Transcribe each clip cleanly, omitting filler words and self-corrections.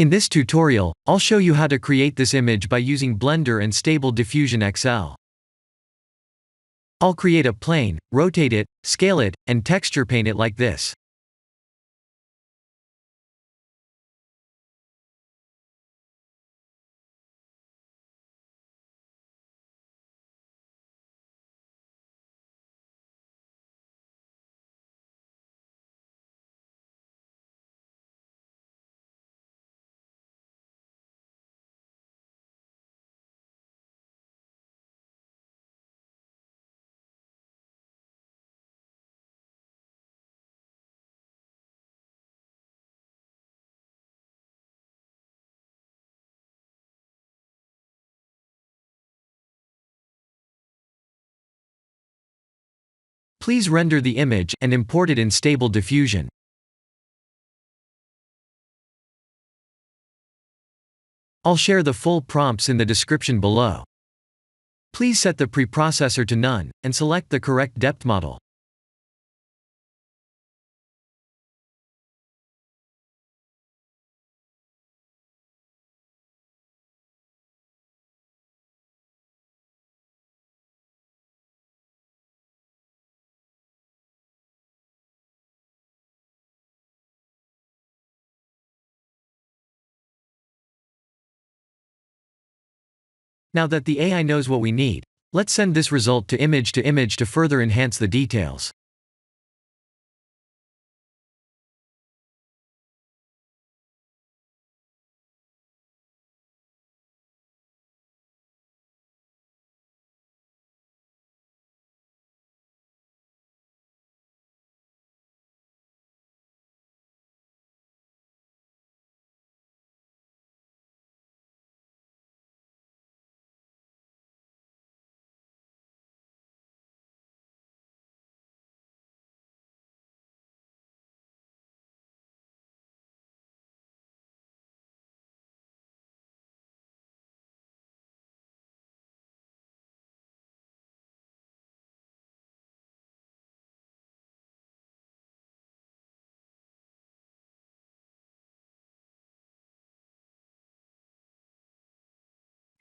In this tutorial, I'll show you how to create this image by using Blender and Stable Diffusion XL. I'll create a plane, rotate it, scale it, and texture paint it like this. Please render the image and import it in Stable Diffusion. I'll share the full prompts in the description below. Please set the preprocessor to none, and select the correct depth model. Now that the AI knows what we need, let's send this result to image to further enhance the details.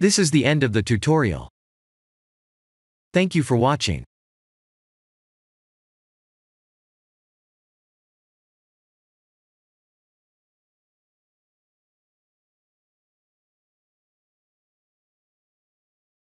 This is the end of the tutorial. Thank you for watching.